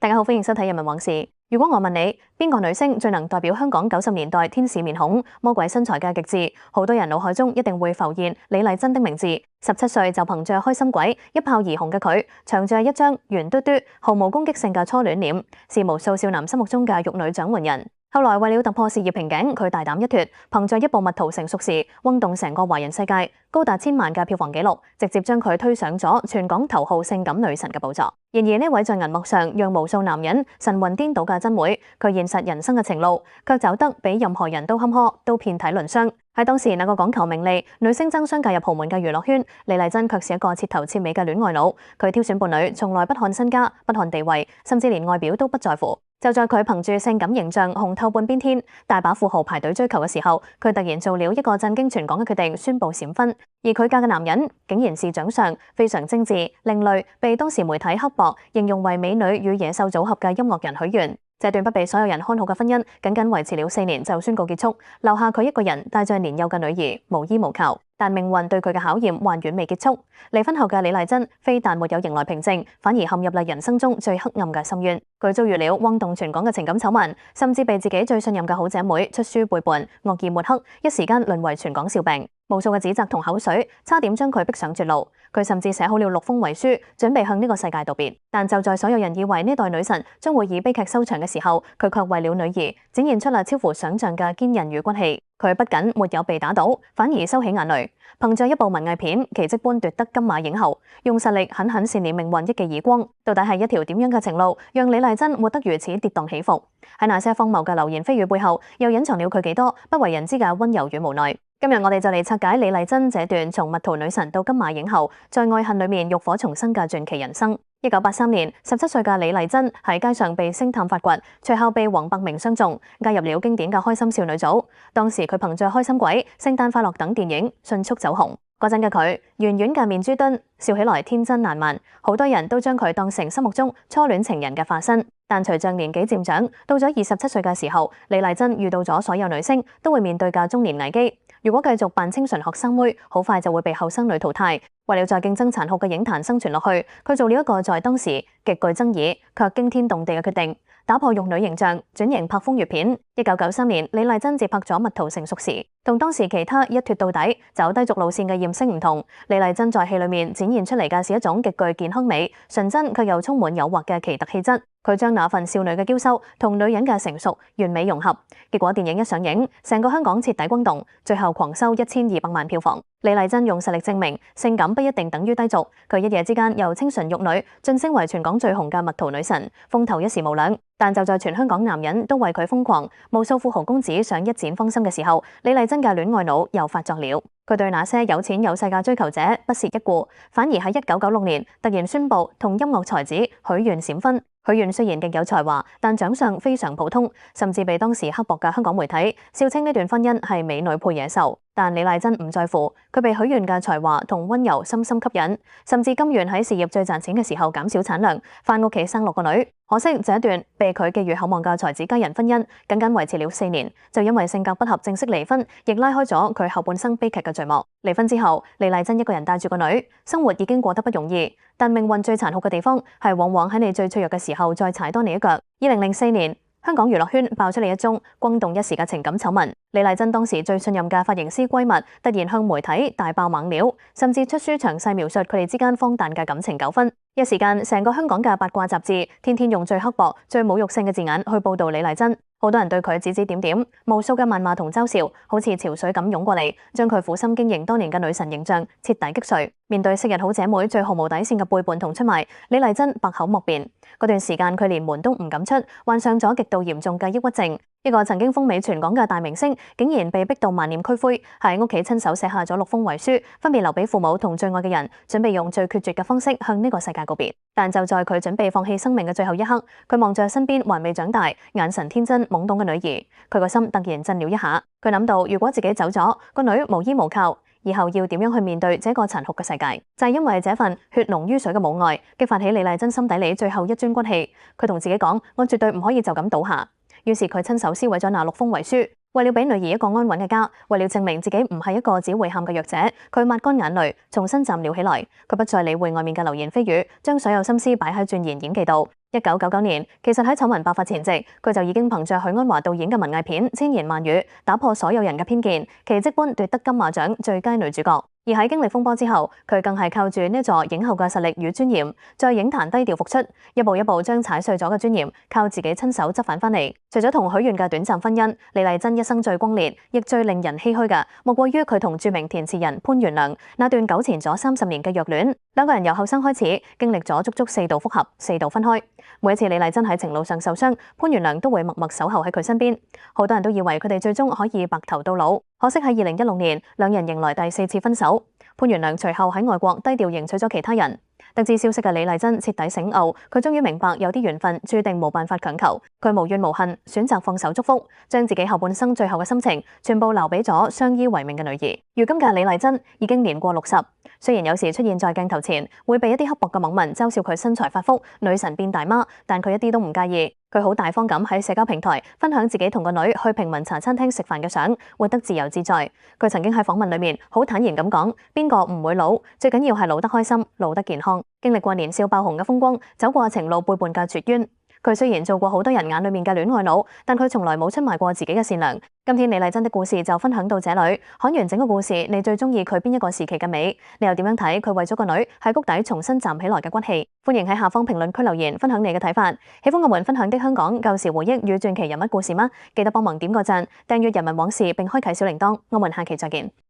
大家好，歡迎收睇《人民往事》。如果我問你邊個女星最能代表香港90年代天使面孔、魔鬼身材嘅極致，好多人腦海中一定會浮現李麗珍的名字。17歲就憑着《開心鬼》一炮而紅嘅佢，長着一張圓嘟嘟、毫無攻擊性嘅初戀臉，是無數少男心目中嘅玉女掌門人。後來為了突破事業瓶頸，佢大膽一脫，憑着一部《蜜桃成熟時》轟動成個華人世界，高達1000萬嘅票房紀錄，直接將佢推上咗全港頭號性感女神嘅寶座。然而呢位在銀幕上讓無數男人神魂顛倒嘅真妹，佢現實人生嘅情路卻走得比任何人都坎坷，都遍體鱗傷。喺當時那個講求名利、女星爭相嫁入豪門嘅娛樂圈，李麗珍卻是一個徹頭徹尾嘅戀愛腦。佢挑選伴侶從來不看身家、不看地位，甚至連外表都不在乎。就在佢憑住性感形象紅透半邊天，大把富豪排隊追求嘅時候，佢突然做了一個震驚全港嘅決定，宣布閃婚。而佢嫁嘅男人竟然是長相非常精緻、另類，被當時媒體刻薄形容為美女與野獸組合嘅音樂人許願。這段不被所有人看好嘅婚姻，僅僅維持了4年就宣告結束，留下佢一個人帶着年幼嘅女兒無依無靠。但命運對佢嘅考驗還遠未結束。離婚後嘅李麗珍非但沒有迎來平靜，反而陷入了人生中最黑暗嘅深淵。佢遭遇了轟動全港嘅情感醜聞，甚至被自己最信任嘅好姐妹出書背叛、惡意抹黑，一時間淪為全港笑柄。無數嘅指責同口水，差點將佢逼上絕路。佢甚至寫好了6封遺書，準備向呢個世界道別。但就在所有人以為呢代女神將會以悲劇收場嘅時候，佢卻為了女兒展現出了超乎想象嘅堅韌與骨氣。佢不僅沒有被打倒，反而收起眼淚，憑着一部文藝片奇蹟般奪得金馬影后，用實力狠狠煽練命運一記耳光。到底係一條點樣嘅情路，讓李麗珍活得如此跌宕起伏？喺那些荒謬嘅流言蜚語背後，又隱藏了佢幾多不為人知嘅溫柔與無奈？今日我哋就嚟拆解李麗珍這段從蜜桃女神到金馬影后，在愛恨裏面浴火重生嘅傳奇人生。1983年，17歲嘅李麗珍喺街上被星探發掘，隨後被黃百鳴相中，加入了經典嘅開心少女組。當時佢憑着《開心鬼》、《聖誕快樂》等電影迅速走紅。嗰陣嘅佢，圓圓嘅面珠墩，笑起來天真爛漫，好多人都將佢當成心目中初戀情人嘅化身。但隨着年紀漸長，到咗27歲嘅時候，李麗珍遇到咗所有女星都會面對嘅中年危機。如果繼續扮清純學生妹，好快就會被後生女淘汰。為了在競爭殘酷嘅影壇生存落去，佢做了一個在當時極具爭議卻驚天動地嘅決定，打破玉女形象，轉型拍風月片。1993年，李麗珍接拍咗《蜜桃成熟時》，同當時其他一脫到底、走低俗路線嘅艷星唔同，李麗珍在戲裏面展現出嚟嘅是一種極具健康美、純真卻又充滿誘惑嘅奇特氣質。佢將那份少女嘅嬌羞同女人嘅成熟完美融合，結果電影一上映，成個香港徹底轟動，最後狂收1200萬票房。李麗珍用實力證明，性感不一定等於低俗。佢一夜之間由清純玉女晉升為全港最紅嘅蜜桃女神，風頭一時無兩。但就在全香港男人都為佢瘋狂，無數富豪公子想一展芳心嘅時候，李麗珍嘅戀愛腦又發作了。佢對那些有錢有勢嘅追求者不屑一顧，反而喺1996年突然宣布同音樂才子許願閃婚。許願雖然極有才華，但長相非常普通，甚至被當時刻薄嘅香港媒體笑稱呢段婚姻係美女配野獸。但李麗珍唔在乎，佢被許願嘅才華同溫柔深深吸引，甚至甘願喺事業最賺錢嘅時候減少產量，返屋企生6個女。可惜這一段被佢寄予厚望嘅才子佳人婚姻，僅僅維持了4年，就因為性格不合正式離婚，亦拉開咗佢後半生悲劇嘅序幕。離婚之後，李麗珍一個人帶住個女，生活已經過得不容易。但命運最殘酷嘅地方係往往喺你最脆弱嘅時候再踩多你一腳。2004年，香港娛樂圈爆出嚟一宗轟動一時嘅情感醜聞。李麗珍當時最信任嘅髮型師閨蜜突然向媒體大爆猛料，甚至出書詳細描述佢哋之間荒誕嘅感情糾紛。一時間，成個香港嘅八卦雜誌天天用最刻薄、最侮辱性嘅字眼去報道李麗珍。好多人對佢指指點點，無數嘅謾罵同嘲笑，好似潮水咁湧過嚟，將佢苦心經營多年嘅女神形象徹底擊碎。面對昔日好姐妹最毫無底線嘅背叛同出賣，李麗珍百口莫辯。嗰段時間佢連門都唔敢出，患上咗極度嚴重嘅抑鬱症。一個曾經風靡全港嘅大明星，竟然被逼到萬念俱灰，喺屋企親手寫下咗6封遺書，分別留俾父母同最愛嘅人，準備用最決絕嘅方式向呢個世界告別。但就在佢準備放棄生命嘅最後一刻，佢望着身邊還未長大、眼神天真懵懂嘅女兒，佢個心突然震了一下。佢諗到，如果自己走咗，個女無依無靠，以後要點樣去面對這個殘酷嘅世界？就係因為這份血濃於水嘅母愛，激發起李麗珍心底裏最後一尊骨氣。佢同自己講：我絕對唔可以就咁倒下。於是佢親手撕毀咗那6封遺書，為了俾女兒一個安穩嘅家，為了證明自己唔係一個只會喊嘅弱者，佢抹乾眼淚，重新站了起來。佢不再理會外面嘅流言蜚語，將所有心思擺喺鑽研演技度。1999年，其實喺醜聞爆發前夕，佢就已經憑着許鞍華導演嘅文藝片《千言萬語》打破所有人嘅偏見，奇蹟般奪得金馬獎最佳女主角。而喺經歷風波之後，佢更係靠住呢座影后嘅實力與尊嚴，在影壇低調復出，一步一步將踩碎咗嘅尊嚴靠自己親手執返返嚟。除咗同許願嘅短暫婚姻，李麗珍一生最轟烈，亦最令人唏噓嘅，莫過於佢同著名填詞人潘源良那段糾纏咗30年嘅虐戀。兩個人由後生開始，經歷咗足足4度復合，4度分開。每一次李麗珍喺情路上受傷，潘源良都會默默守候喺佢身邊。好多人都以為佢哋最終可以白頭到老，可惜喺2016年，兩人迎來第4次分手。潘源良隨後喺外國低調迎娶咗其他人。得知消息嘅李麗珍徹底醒悟，佢終於明白有啲緣分注定冇辦法強求，佢無怨無恨，選擇放手祝福，將自己後半生最後嘅心情全部留俾咗相依為命嘅女兒。如今嘅李麗珍已經年過60，雖然有時出現在鏡頭前會被一啲刻薄嘅網民嘲笑佢身材發福、女神變大媽，但佢一啲都唔介意。佢好大方咁喺社交平台分享自己同個女去平民茶餐廳食飯嘅相，活得自由自在。佢曾經喺訪問裏面好坦然咁講：邊個唔會老？最緊要係老得開心，老得健康。經歷過年少爆紅嘅風光，走過情路背叛嘅絕淵。佢雖然做過好多人眼裏面嘅戀愛腦，但佢從來冇出賣過自己嘅善良。今天李麗珍的故事就分享到這裏，看完整個故事，你最中意佢邊一個時期嘅美？你又點樣睇佢為咗個女喺谷底重新站起來嘅骨氣？歡迎喺下方評論區留言，分享你嘅睇法。喜歡我們分享的香港舊時回憶與傳奇人物故事嗎？記得幫忙點個讚，訂閱人民往事並開啟小鈴鐺。我們下期再見。